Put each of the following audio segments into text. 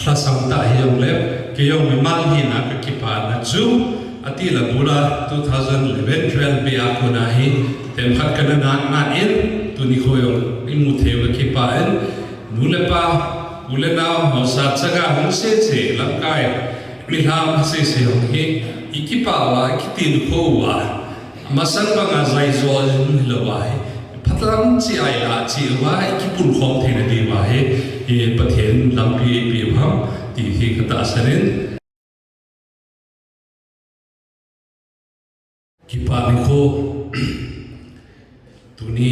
Samta hiyong lep kiyong memang hina kekipan na zoom ati la bula 2011-12 bi ako nahi tempat kana na in tuni koyong imutheu kekipan nulepa ulena hosa chaga hongse che langkai milham se se hong hi ikipawa kitin kowa masan banga zaizol hilawai patlam chi ai la chi wa ikipun khom thena di wa he pathian lampi pi pham ti hi kata sarin kipa ni kho tuni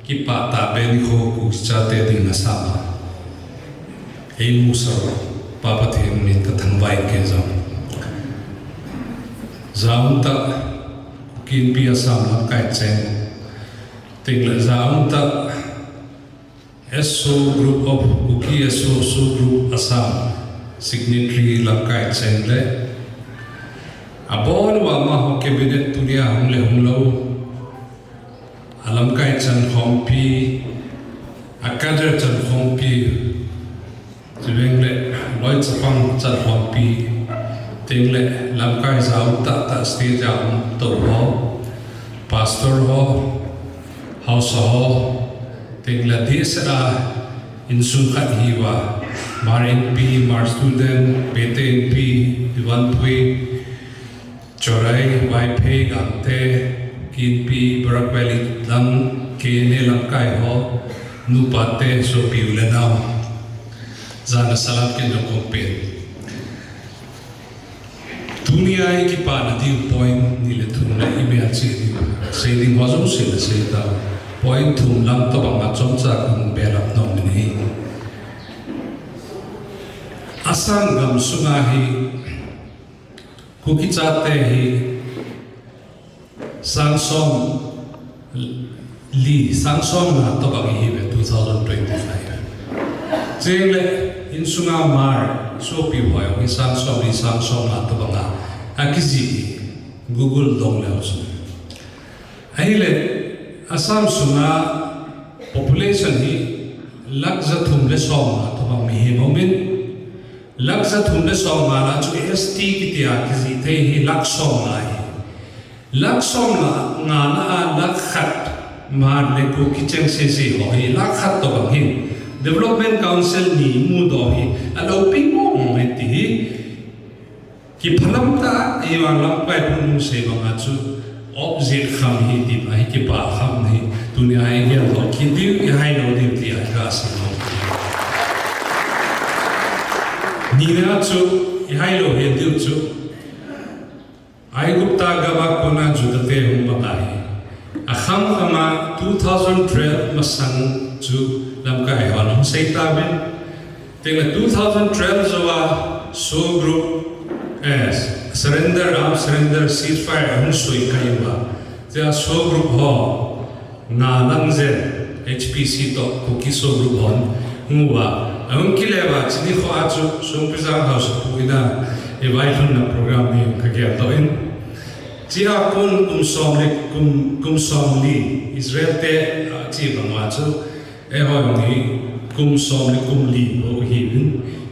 kipa ta be ni kho ku cha te ding na sa ei musa pa pathian min ka thangwai ke zaum ta kin pi asam lam kai chen ting la zaum ta SO Group of Uki SO Group Assam Signatory Lakai Chenle Abon Wama Ho Cabinet Tunia Humle Humlo Alamkai Chan Hompi Akader Chan Hompi Jivengle Lloyd Sapang Chan Hompi Tingle Lamkai Zauta Ta Stage Am To Ho Pastor Ho House Ho Tingla desra insun khat hiwa mar NP mar student PT NP diwan pui chorai wifi gamte kinpi barakweli lam kene lamkai ho nupate so piulena zana salat ke nokompe dunia ki pa nadi point ni le thunna ime achi saying wazum sila sayta point thum lam to bang achom cha kun belap nom ni asang gam sunga hi kuki chate hi sangsom na to bang hi 2025 jengle in sunga mar so pi hoy hi sangsom na to bang akizi google dong le so aile Assam sunga population hi lakza thumle soma to bang mi moment lakza thumle soma la chu ST kitia kizi the hi laksom la nga na lakhat mar le ko kicheng se ho hi lakhat to bang hi development council ni mu do hi alo ping mo ti ki phalam ta e wa lam pai pun se bang chu object kham hi di bai ki pa kham hi dunia ai ya lo ki di hai no di ti ai ka sa no ni na chu hai lo he di chu ai gupta ga ba ko na ju da te hum ba ai a kham kama 2012 masang chu lam ka ai on sei ta ben te 2012 zo wa so group as surrender ceasefire hum soi kaiwa ja so group ho na langze HPC to kuki so group hon ngwa ang kileba chini kho achu sung pisa house puina e vai na program ni ka ge to in chia kun kum som li Israel te chi bangwa chu e ho ni kum som li ho hi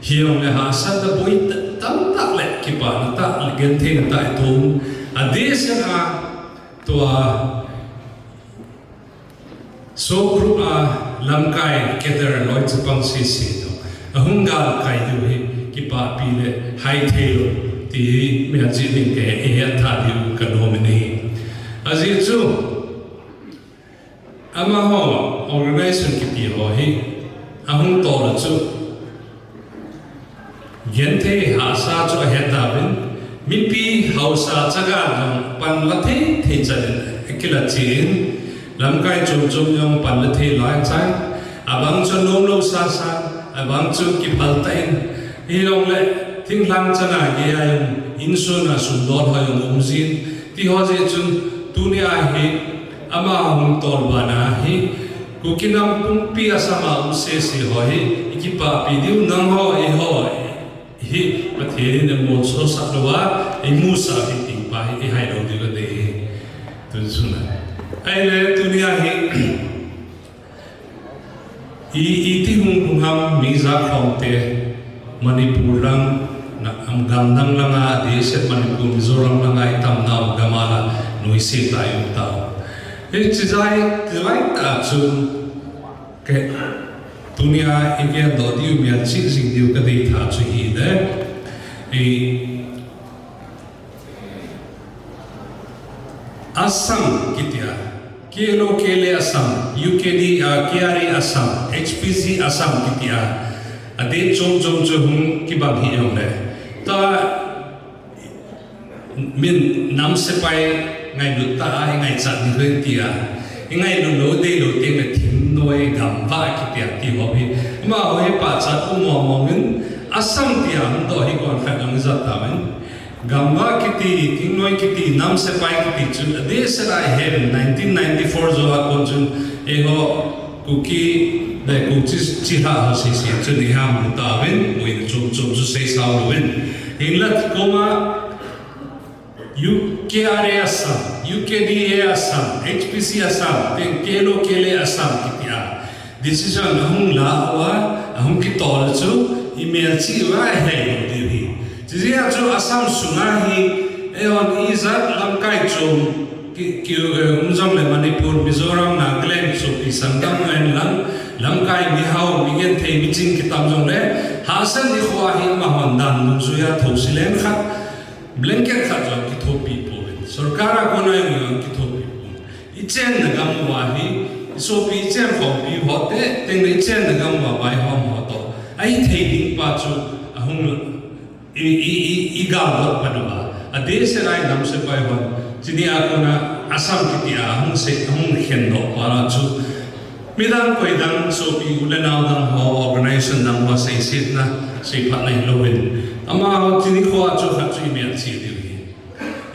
hiong le ha sa da boi tam tak le ki pa na ta gen the na ta tum a des na to a so group a lamkai keder loi chapang si to a hungal kai du hi ki pa pi le hai thelo ti me a chi ning ke e ya tha di ka no me ni a ji chu ama ho organization ki pi ho hi a hung to la chu Gente hasa cho heta bin mipi hausa chaga lam pan lathe the chalin ekila chin lamkai chom yong pan lathe lai chai abang cho nom lo sa abang chu ki phaltain ilong le thing lam chana ge ayum insuna sundor hayum umjin ti ho je chun dunia hi ama hum tol bana hi kukinam pumpi asama se ho hi ikipa pi diu nang ho e ho hi pathian na mo so sa dowa e musa hi ting pa hi hai lo di ga de tu suna ai le dunia hi i ti hum ham mi za khom te Manipur lang ang gandang lang deset Manipur Mizoram lang itam na gamala nuisi tayo tao. Chizai ta chun ke dunia ikian do diu mian sing diu ka dei tha chu hi de Assam kitia kelo kele Assam UKD KRA Assam HPC Assam kitia ade chom chu hum ki bang hi yong le ta min nam se pai ngai lu ta ai ngai chat ni hle tia ngai lu lo de lo te me thim noi gam va ki tia ti ho bi ma ho he pa chat u mo mo min Assam tia am do hi kon kha ang za ta men Gamba kiti, tingnoy kiti, nam se pai kiti chun. Ade sera he 1994 zo ha kon chun eho kuki de kuki chiha ha si chun iha muta wen win chum chu sei sao wen. Inlat koma UKRA Assam, UKDA Assam, HPC Assam, ten kelo kele Assam kiti a. Decision ahung la wa ahung ki tol chu email chi wa he di. Jadi ajo Assam sungahi eon izat lamkai chom ki umjam le Manipur Mizoram Nagaland so pi sangam en lamkai mihau migen thei miching kitam jong le hasan di khwahi ma hondan nuzuya thosilen khat blanket khat jong ki thopi po sarkara konai ngang ki thopi po ichen nagam wahi so pi ichen khom pi hote teng ichen nagam wa bai hom hoto ai thei ding pa chu ahung igal padua ade serai nam se pai hon chini akona Assam kitia hung se hung hendo para chu midang koidang so pi ulanau dang ho organization dang ho sei sit na sei phat nai loin ama chini kho chu kha chu me chi di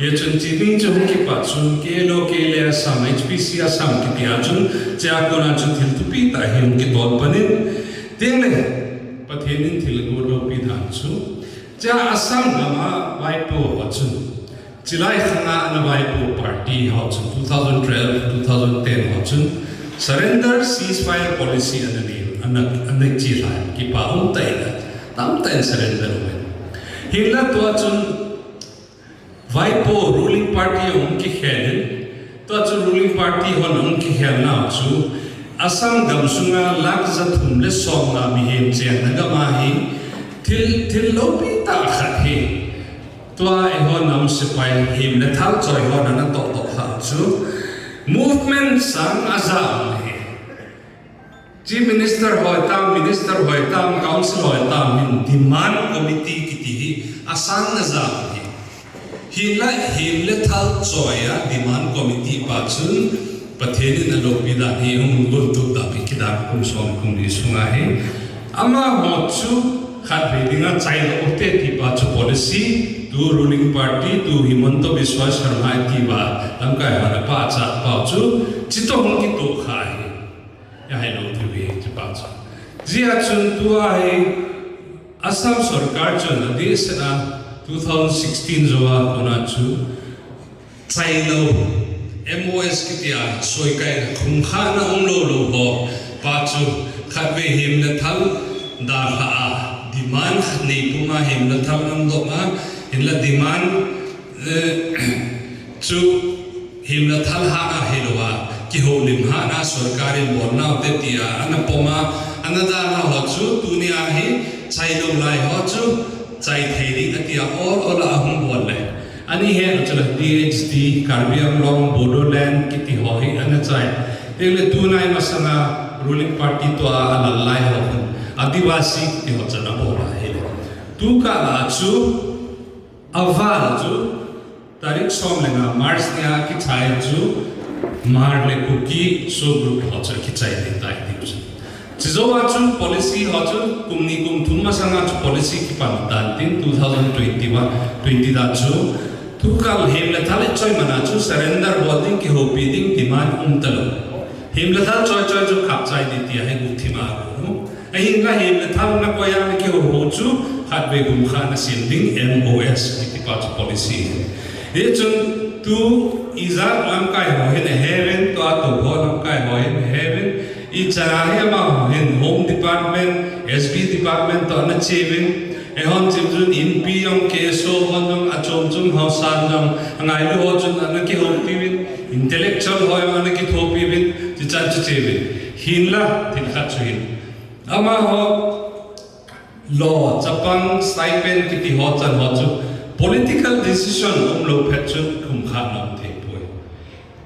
ye chun chini chu ki pa chu ke lo ke le Assam HPC Assam kitia chun cha kona chu thil tu pi ta him ki dol panin teng le pathenin thil go ro pi dhan chu Cha Assam gama Waipo hachun Chilai khanga na Waipo party hachun 2012 2010 hachun surrender ceasefire policy anani anak chilai ki pa um tai tam tai surrender wen hilla to chun Waipo ruling party ki khelen to chun ruling party hon ki khelna chu Assam gamsunga lakza thumle somna mi hem chen nagama hi til lopi ta khat he tua eho nam se pai him le thal choi ho na to ha chu movement sang azam he chief minister hoi tam council hoi tam min demand committee kiti hi asang azam he la him le thal choi ya demand committee pa chun patheni na lopi da hi hum gun tu da bi kidam kum som kum ni sunga he ama ho chu Khat vedinga child okte ti pa chu policy to ruling party to Himanta Biswa Sharma ti ba lamkai hana pa cha pa chu chito hong ki to khai ya hai lo tu be ti pa cha ji a chun tu a hai Assam sarkar chun desh na 2016 zo a kona chu chailo MOS ki ti a soi kai khum kha na om lo ho pa chu khat ve him na thal da kha demand nei puma him la tham am do ma in la demand chu him la thal ha na helwa ki ho lim ha na sarkari bon na te tia ana poma ana da na ho chu dunia hi chai lo lai ho chu chai thei ri atia all ahum bon le ani he chala DHD Karbi Anglong Bodoland kiti ho hi ana chai ele tunai masana ruling party to ala lai ho Adivasi ti ho chana bola hele tu ka la chu aval chu tarik som lenga March nia ki chai chu mar le kuki so group ho cha ki chai de tai di chu chizo wa chu policy ho chu kumni kum thumma sanga chu policy ki pan dan tin 2021 20 da chu tu ka hem le thale choi mana chu surrender holding ki ho bidding demand talo hem le thal choi chu khap chai di ti hai gu thima no Ahin la him le tham na ko yang ki ho chu khat be gum kha na sending MOS ki pa policy e chun tu izat lam kai ho he heaven to ho lam kai ho he heaven I chana ma in Home Department, SB Department to na chevin. Ehon jun in pi yung keso on achom hausan ng ang ailu ho jun na ki hopivin intellectual ho yung na ki hopivin ji chan chevin hinla thilkha chuin ama ho law Japan stipend kiti ho chan ho chu political decision lo phetchu kum kha nam the poi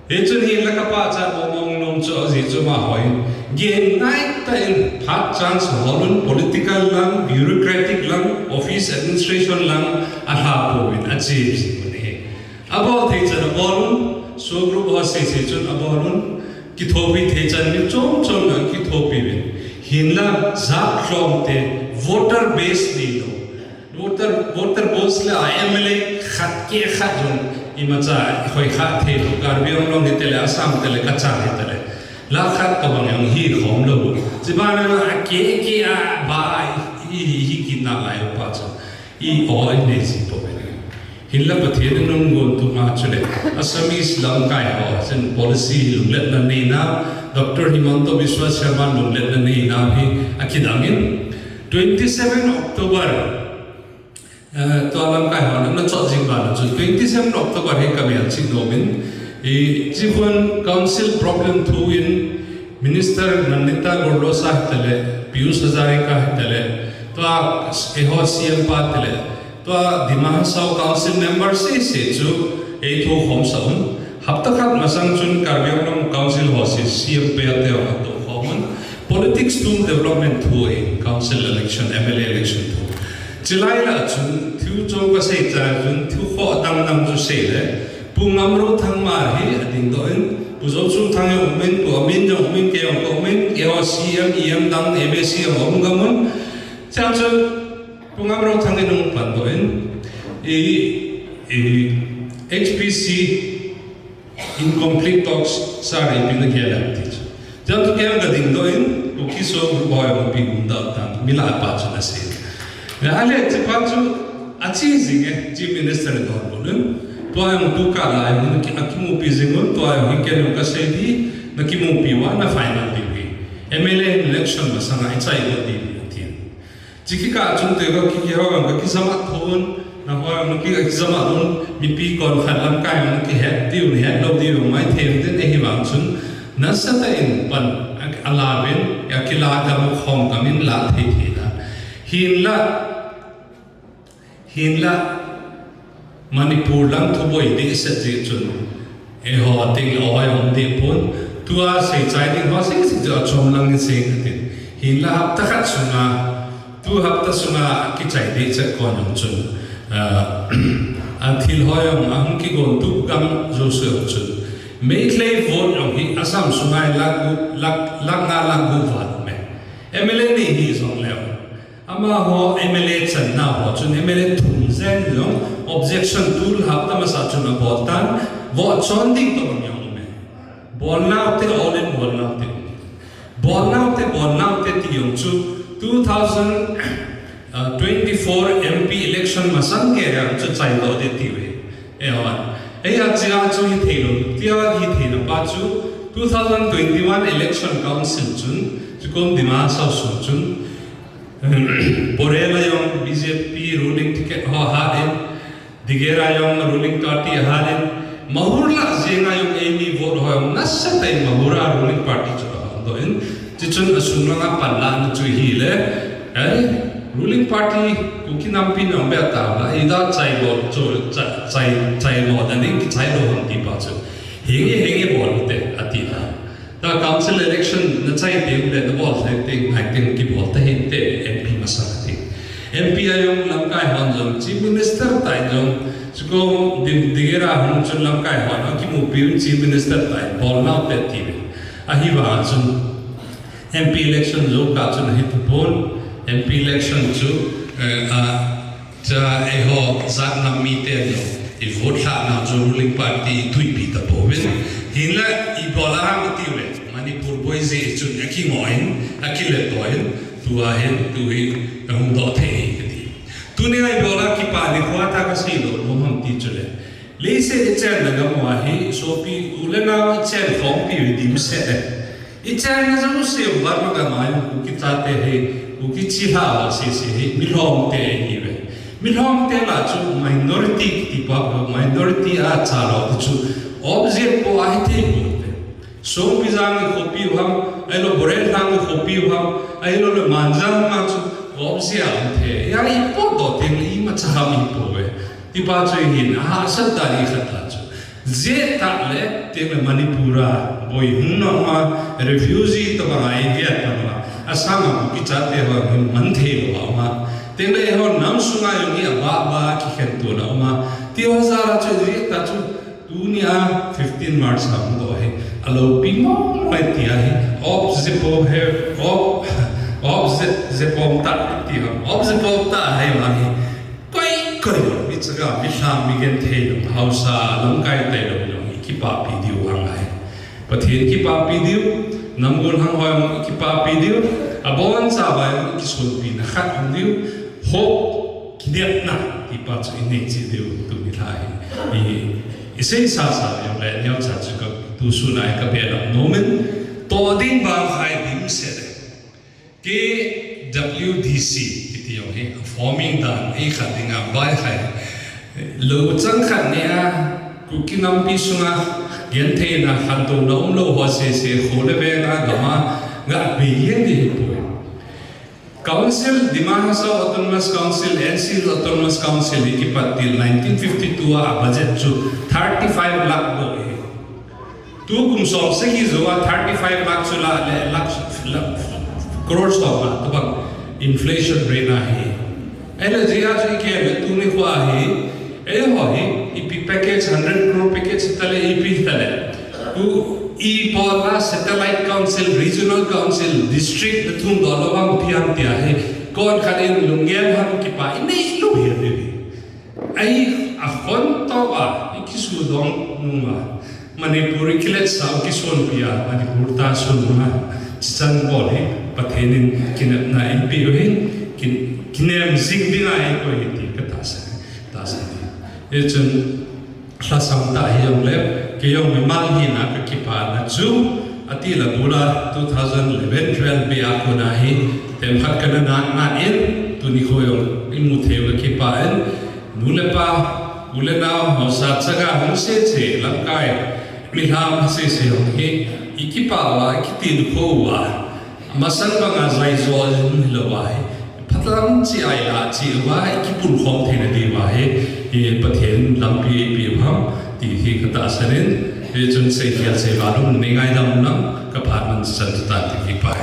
e chun hinla ka pa cha omong nom chu ji chu ma hoi gen nai ta in phat chance holun political lang bureaucratic lang office administration lang aha povin achieve mane abo the chan bolun so group ho se chun abolun ki thobi the chan ni chom na ki thobi bin hinla za klom te voter base ni lo voter base le IMLA khat ke jun imacha khoi kha the to karbiong long ni tele asam tele kacha ni tele la khat ka bang yang hi khom lo jibana na ke a ba hi ki na lai pa cha I o ne si to be hinla pathe nung gon tu ma chule Assamese lam kai ho sen policy lunglet na nei na Dr. Himanto Biswa Sharma lunglet na nei na hi akidangin 27 October to alam kai ho na chot jing ba 27 October he kamel chi nomin I Jibun Council problem two in Minister Nandita Gordosa tele Piyush Hazarika tele to eho CM pa tele to Dimahasao Council member se chu e tho hom saun haptakhat masang chun Karbiong Council ho se CM pe te ho to hom politics to development thu in council election MLA election thu Chilai la chun thu chong ka se cha chun thu ho dang dang chu se le Pungamro thang mar hi ading doin puzo chu thang yo men pu amin jong men ke yong ko men ke o CM EM dang MSC om gamun cha chu pungamro thang nung pan doin HPC incomplete talks sari pin ke la ti jam tu ke ga ding doin ku kiso boy mo pi gunda tan mila pa chu na se na ale ti pa chu achi zing chief minister do bolun Tua yang buka lah, yang akimu pizingun, tua yang hiken yang kasedi, nakimu piwa na final diwi. MLA election masang ay chay ko diwi natin. Jiki ka acung tega kikihaw ang kakisama thon, na ko ang nakikisama thon, mipi kon khalam kay ang nakihet diw ni het lo diw may them din eh hibang chun, nasa tain pan alawin, ya kilada mo khom kamin la thithila. Hinla Manipur lang tuboy di sa chun e ho ting lo ay di pun tua se chai ding ho sing sing jo chom lang ni sing tin hin la hap takhat sunga tu hap ta sunga ki chai di cha kon yong chun thil ho yong ang ki gon tu gam jo se chun me clay vote yong hi asam sungai lag na gu vat me MLA ni hi song lew ama ho MLA chan na ho chun MLA thum zen yong objection tool hapta masa chuna boltan wo chonding to yong me bolna te all in bolna te ti yong chu 2024 MP election masang ke ram chu chai do de ti we e wa e ya chia chu hi thelo tia hi thelo pa chu 2021 election council chun chukom dima sa su chun Borela yung BJP ruling ticket ho harin Digera yung ruling party harin mahurla zenga yung amy vote ho yung nasa tayo mahura ruling party chura doon chichun asung nga panla na chu hile ruling party kukinampi ng beta la ida chai lo chai lo daning chai lo hon di pa chu hingi bol te atila the council election na chai te the ball te acting ki bol te hinte MP masakti MP ayong lamkai hon jong chief minister tai jong suko digera hon chun lamkai hon ki mu pi chief minister tai bol na te ti ahiwa chun MP election jo ka chun hit bol MP election chu cha eho zat na mi te no I vote na jo ruling party tui pi ta povin hinla I bola mi ti we Manipur boys e chun aki ngoin akile toin tua hen tui ang do the di tuni ai bola ki pa ni khwata ka sei do mo ham ti chule le se e chen na ga mo hi so pi ulena chen khom pi di se Ichang na sa usiyo barma ka mayo kita te he ukichila si he milhom te hiwe milhom te la chu minority tipo minority a chalo chu object po ai te bote so bizang copy ham elo borel hang copy ham elo le manjang ma chu object te ya ipo do te li ma cha mi po we ti pa chu hin a sa ta ni khata chu je ta le te Manipura boy hunna ma refugee to ba idea ta ma asama ki chate wa manthe lo ma te le ho nam sunga yogi ba ki khen to na ma ti ho sara chu je ta chu dunia 15 march ham do hai alo pi mo mai ti hai ob zipo he ob zipo ta ti ob zipo ta hai ma hi koi mi chaga mi sham mi gen the lo hausa lam kai te lo ki pa video ang hai pathin ki pa video namgon hang hoy ki pa video abon sa ba ki sul pi na khat video ho kinep na ki pa chu ine chi deu tu mi lai i sei sa yo le nyau cha chu ka tu su nai ka be la nomen to ding ba khai dim se de ke WDC ti yo he forming dan e khating a bai khai lo chang khat ne a kukinam pi sunga gente na hanto na umlo ho se khole be na gama ga be yen di po council Dimahasa Autonomous Council NC Autonomous Council ki patil 1952 a budget chu 35 lakh bo he tu kum som se ki zo 35 lakh chu lakh crore so ma to ba inflation rate na he ele jia chu ke le tu ni kwa he e ho he EP package 100 crore package tale EP tale ku e pola satellite council regional council district thum dolawang piam tia he kon khalin lungel ham ki pa nei lu he de ai a khon to ba ikisu dong numa manipuri kilet sa kison pia manipur ta sun ma chan bol he pathenin kinat na MP he kinem zing dinga he ko he ka ta sa echun khlasam ta yong le ke yong me mal hi na ka kipa na chu ati la dura 2011 12 be a ko na hi tem khat kana na in tu ni kho yong imu the ka kipa en nulepa ulena hosa chaga hong se che lakai miham se yong hi ikipa wa kitin kho wa masan ba nga zai zo lo wa hi patlam chi ai la chi wa ikipul khom the na di wa he e pathen lampi pi ham ti hi kata sanin e chun se hial se balum ningai dam na ka pharman san ta ti ki pa